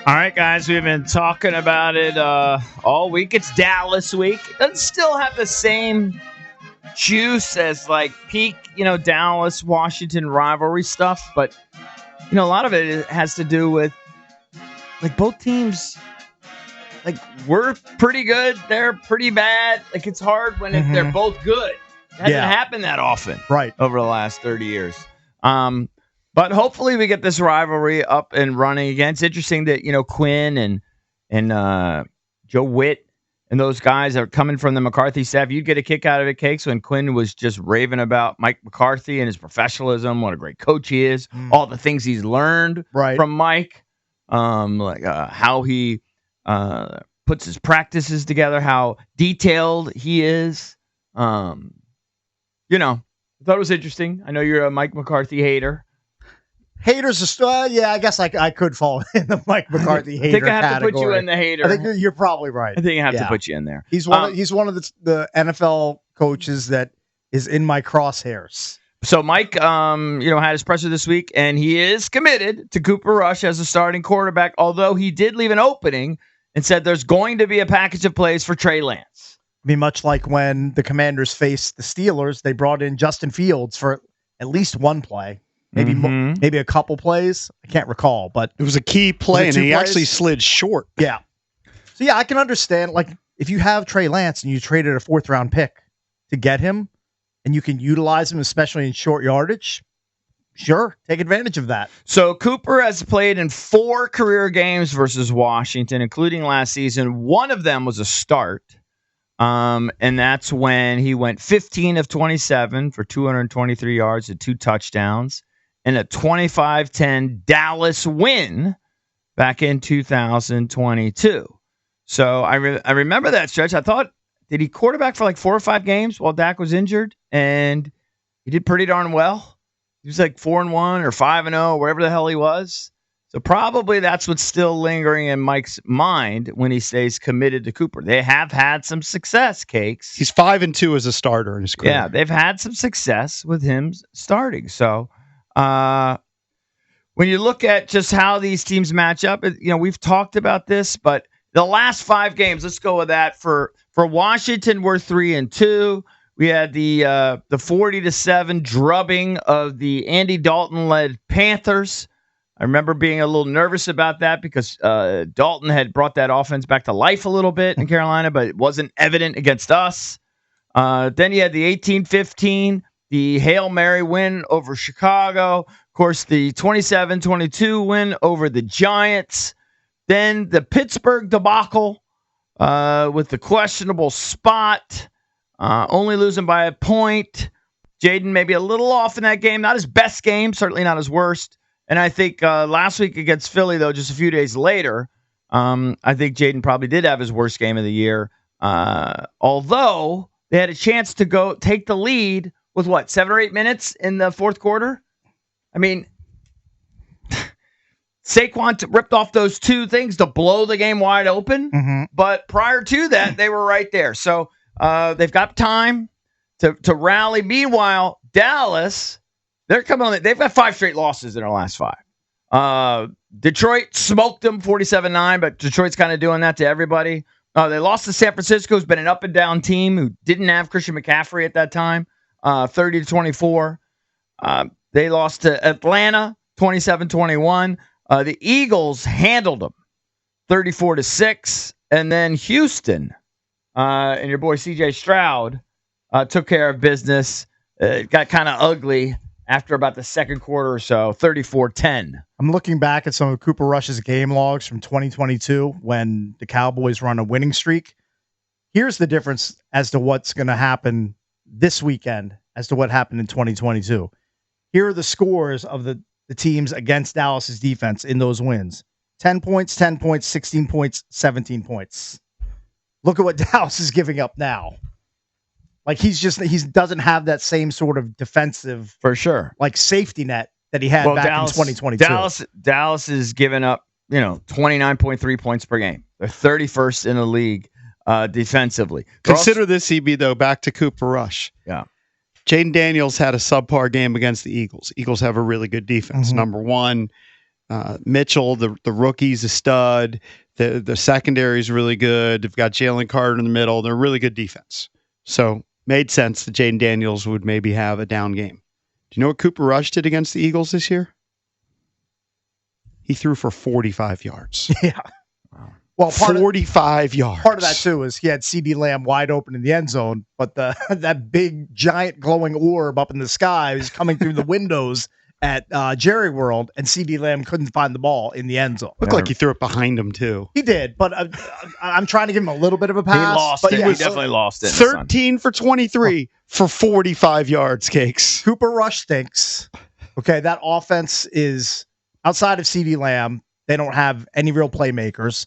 All right, guys, we've been talking about it all week. It's Dallas week. It doesn't still have the same juice as like peak, Dallas, Washington rivalry stuff, but a lot of it has to do with like both teams. Like we're pretty good, they're pretty bad. Like it's hard when they're both good. It hasn't happened that often, right, over the last 30 years. But hopefully we get this rivalry up and running again. It's interesting that, Quinn and Joe Witt and those guys are coming from the McCarthy staff. You'd get a kick out of it, Cakes, when Quinn was just raving about Mike McCarthy and his professionalism, what a great coach he is, all the things he's learned from Mike, how he puts his practices together, how detailed he is. I thought it was interesting. I know you're a Mike McCarthy hater. Haters are I guess I could fall in the Mike McCarthy hater category. I think I have to put you in the hater. I think you're probably right. I think I have to put you in there. He's one of the NFL coaches that is in my crosshairs. So Mike, had his presser this week, and he is committed to Cooper Rush as a starting quarterback, although he did leave an opening and said there's going to be a package of plays for Trey Lance. I mean, much like when the Commanders faced the Steelers, they brought in Justin Fields for at least one play. Maybe a couple plays. I can't recall, but it was a key play, and he actually slid short. Yeah. So, I can understand, like, if you have Trey Lance and you traded a fourth-round pick to get him, and you can utilize him, especially in short yardage, sure, take advantage of that. So, Cooper has played in 4 career games versus Washington, including last season. One of them was a start, and that's when he went 15 of 27 for 223 yards and 2 touchdowns. In a 25-10 Dallas win back in 2022. So I remember that stretch. I thought, did he quarterback for like 4 or 5 games while Dak was injured? And he did pretty darn well. He was like 4-1 or 5-0, wherever the hell he was. So probably that's what's still lingering in Mike's mind when he stays committed to Cooper. They have had some success, Cakes. He's 5-2 as a starter in his career. Yeah, they've had some success with him starting. So when you look at just how these teams match up, we've talked about this, but the last 5 games, let's go with that. For Washington, we're 3-2. We had the 40-7 drubbing of the Andy Dalton-led Panthers. I remember being a little nervous about that because Dalton had brought that offense back to life a little bit in Carolina, but it wasn't evident against us. Then you had the 18-15. The Hail Mary win over Chicago. Of course, the 27-22 win over the Giants. Then the Pittsburgh debacle with the questionable spot, only losing by a point. Jaden maybe a little off in that game. Not his best game, certainly not his worst. And I think last week against Philly, though, just a few days later, I think Jaden probably did have his worst game of the year. Although they had a chance to go take the lead with 7 or 8 minutes in the fourth quarter? I mean, Saquon ripped off those 2 things to blow the game wide open. But prior to that, they were right there. So they've got time to rally. Meanwhile, Dallas, they're coming on. They've got 5 straight losses in their last 5. Detroit smoked them 47-9, but Detroit's kind of doing that to everybody. They lost to San Francisco, who's been an up and down team who didn't have Christian McCaffrey at that time. 30-24. They lost to Atlanta, 27-21. The Eagles handled them, 34-6. And then Houston and your boy C.J. Stroud took care of business. It got kind of ugly after about the second quarter or so, 34-10. I'm looking back at some of Cooper Rush's game logs from 2022 when the Cowboys run a winning streak. Here's the difference as to what's going to happen this weekend as to what happened in 2022. Here are the scores of the teams against Dallas's defense in those wins. 10 points, 10 points, 16 points, 17 points. Look at what Dallas is giving up now. Like he doesn't have that same sort of defensive, for sure, like safety net that he had back in 2022. Dallas is giving up, 29.3 points per game. They're 31st in the league defensively. Consider this, EB, though, back to Cooper Rush. Yeah. Jaden Daniels had a subpar game against the Eagles. Eagles have a really good defense. Number one, Mitchell, the rookie's a stud. The secondary is really good. They've got Jalen Carter in the middle. They're a really good defense. So made sense that Jaden Daniels would maybe have a down game. Do you know what Cooper Rush did against the Eagles this year? He threw for 45 yards. Yeah. Well, 45 yards. Part of that too is he had CeeDee Lamb wide open in the end zone, but that big giant glowing orb up in the sky was coming through the windows at Jerry World, and CeeDee Lamb couldn't find the ball in the end zone. Looked like he threw it behind him too. He did, but I'm trying to give him a little bit of a pass. He lost but it. Yeah, He definitely lost it. 13 for 23 for 45 yards, Cakes. Cooper Rush stinks. Okay, that offense is outside of CeeDee Lamb. They don't have any real playmakers.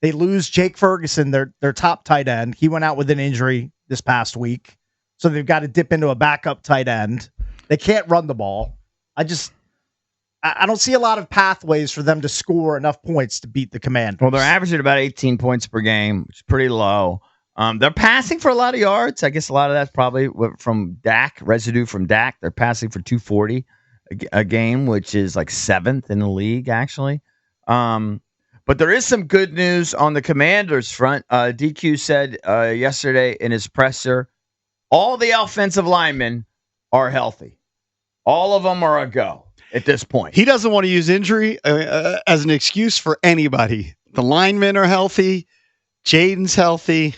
They lose Jake Ferguson, their top tight end. He went out with an injury this past week, so they've got to dip into a backup tight end. They can't run the ball. I don't see a lot of pathways for them to score enough points to beat the Commanders. Well, they're averaging about 18 points per game, which is pretty low. They're passing for a lot of yards. I guess a lot of that's probably from Dak, residue from Dak. They're passing for 240 a game, which is like 7th in the league, actually. But there is some good news on the Commanders front. DQ said yesterday in his presser, all the offensive linemen are healthy. All of them are a go at this point. He doesn't want to use injury as an excuse for anybody. The linemen are healthy. Jaden's healthy.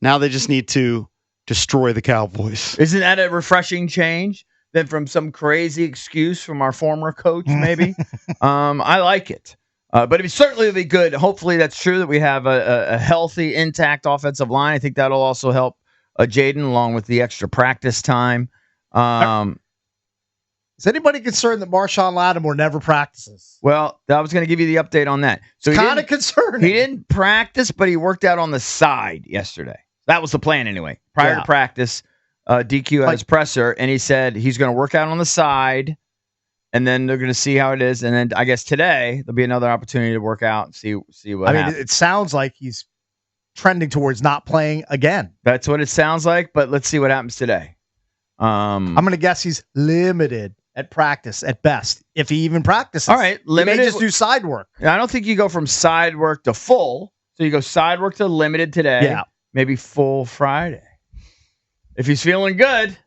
Now they just need to destroy the Cowboys. Isn't that a refreshing change than from some crazy excuse from our former coach, maybe? I like it. But it certainly would be good. Hopefully that's true that we have a healthy, intact offensive line. I think that'll also help Jaden along with the extra practice time. Is anybody concerned that Marshawn Lattimore never practices? Well, I was going to give you the update on that. So kind of concerning. He didn't practice, but he worked out on the side yesterday. That was the plan anyway. Prior to practice, DQ had his presser, and he said he's going to work out on the side, and then they're going to see how it is. And then I guess today there'll be another opportunity to work out and see what happens. It sounds like he's trending towards not playing again. That's what it sounds like, but let's see what happens today. I'm going to guess he's limited at practice at best, if he even practices. All right, limited. He may just do side work. I don't think you go from side work to full. So you go side work to limited today. Yeah. Maybe full Friday. If he's feeling good.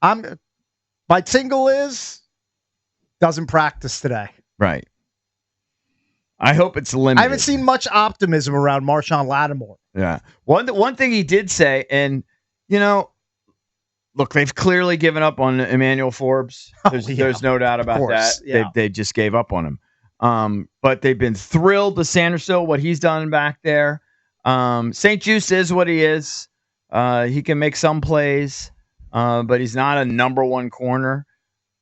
My tingle is doesn't practice today. Right. I hope it's limited. I haven't seen much optimism around Marshawn Lattimore. Yeah. One thing he did say, and look, they've clearly given up on Emmanuel Forbes. There's no doubt about that. Yeah. They just gave up on him. But they've been thrilled with Sanderson, what he's done back there. St. Juice is what he is. He can make some plays, but he's not a number one corner.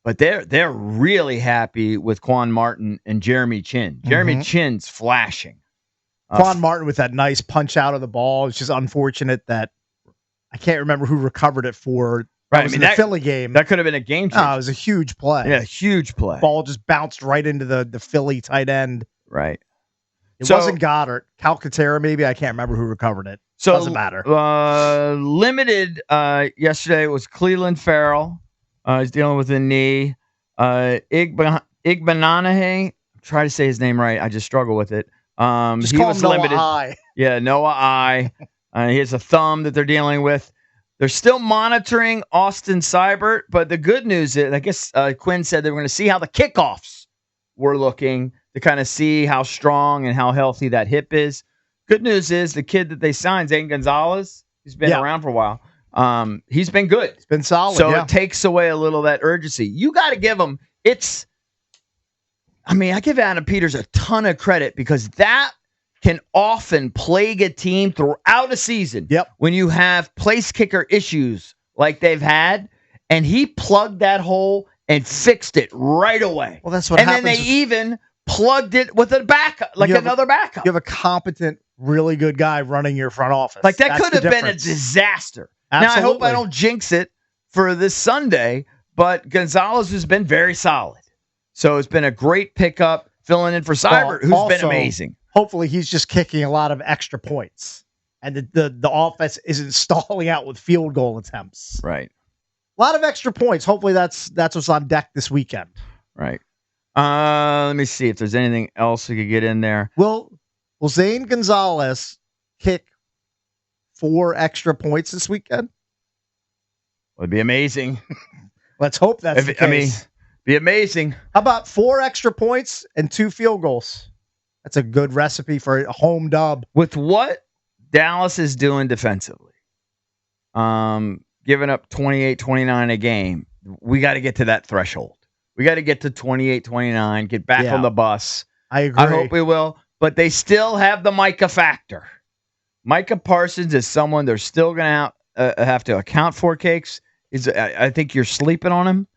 But they're really happy with Quan Martin and Jeremy Chin. Jeremy Chin's flashing. Quan Martin with that nice punch out of the ball. It's just unfortunate that I can't remember who recovered it for. Right, in the Philly game. That could have been a game changer. Oh, it was a huge play. Yeah, huge play. Ball just bounced right into the Philly tight end. Right. It wasn't Goddard. Calcaterra, maybe. I can't remember who recovered it. So, doesn't matter. Limited yesterday was Cleveland Farrell. He's dealing with a knee. Igbananahe. Try to say his name right. I just struggle with it. Just call him limited. Noah I. Yeah, Noah I. He has a thumb that they're dealing with. They're still monitoring Austin Seibert, but the good news is, I guess Quinn said they were going to see how the kickoffs were looking to kind of see how strong and how healthy that hip is. Good news is the kid that they signed, Zane Gonzalez, he's been around for a while. He's been good. It's been solid. So it takes away a little of that urgency. You got to give him, I give Adam Peters a ton of credit because that can often plague a team throughout a season. Yep. When you have place kicker issues like they've had, and he plugged that hole and fixed it right away. Well, that's what happens. And then they even plugged it with a backup, another backup. You have a competent, really good guy running your front office. Like that could have been a disaster. Absolutely. Now, I hope I don't jinx it for this Sunday, but Gonzalez has been very solid. So it's been a great pickup filling in for Seibert, who's been amazing. Hopefully he's just kicking a lot of extra points and the offense isn't stalling out with field goal attempts. Right. A lot of extra points. Hopefully that's what's on deck this weekend. Right. Let me see if there's anything else we could get in there. Will Zane Gonzalez kick 4 extra points this weekend? Would be amazing. Let's hope that's the case. Be amazing. How about 4 extra points and 2 field goals? That's a good recipe for a home dub. With what Dallas is doing defensively, giving up 28-29 a game, we got to get to that threshold. We got to get to 28-29, get back on the bus. I agree. I hope we will. But they still have the Micah factor. Micah Parsons is someone they're still going to have to account for, Cakes. I think you're sleeping on him.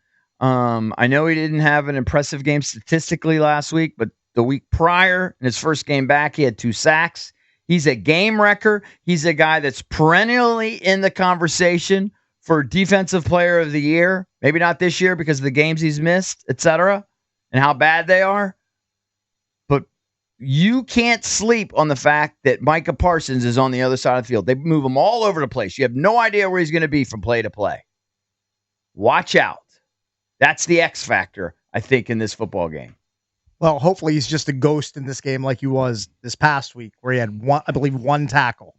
I know he didn't have an impressive game statistically last week, but the week prior, in his first game back, he had 2 sacks. He's a game wrecker. He's a guy that's perennially in the conversation for Defensive Player of the Year. Maybe not this year because of the games he's missed, etc., and how bad they are. But you can't sleep on the fact that Micah Parsons is on the other side of the field. They move him all over the place. You have no idea where he's going to be from play to play. Watch out. That's the X factor, I think, in this football game. Well, hopefully he's just a ghost in this game like he was this past week where he had, one tackle.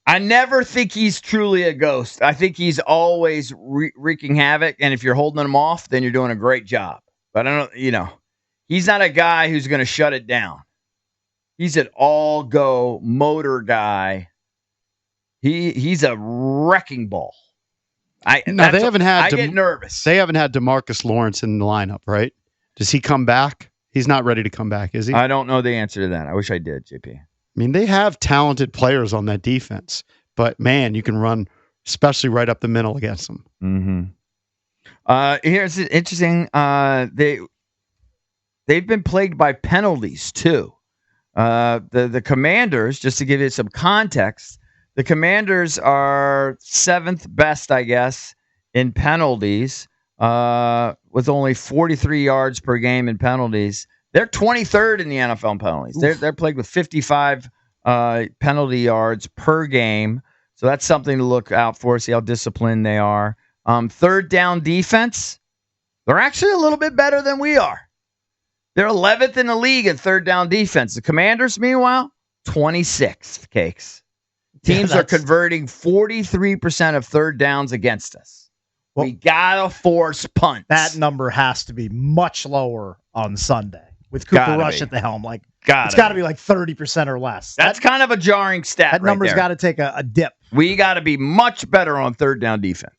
I never think he's truly a ghost. I think he's always wreaking havoc, and if you're holding him off, then you're doing a great job. But I don't, he's not a guy who's going to shut it down. He's an all-go motor guy. He's a wrecking ball. I get nervous. They haven't had DeMarcus Lawrence in the lineup, right? Does he come back? He's not ready to come back, is he? I don't know the answer to that. I wish I did, JP. I mean, they have talented players on that defense, but man, you can run, especially right up the middle against them. Mm-hmm. Here's interesting. They've been plagued by penalties too. The Commanders, just to give you some context, the Commanders are 7th best, I guess, in penalties, with only 43 yards per game in penalties. They're 23rd in the NFL in penalties. They're plagued with 55 penalty yards per game. So that's something to look out for, see how disciplined they are. Third down defense, they're actually a little bit better than we are. They're 11th in the league in third down defense. The Commanders, meanwhile, 26th, Cakes. Teams are converting 43% of third downs against us. Well, we got to force punts. That number has to be much lower on Sunday with Cooper Rush at the helm. It's got to be like 30% or less. That's kind of a jarring stat. That number's got to take a dip. We got to be much better on third down defense.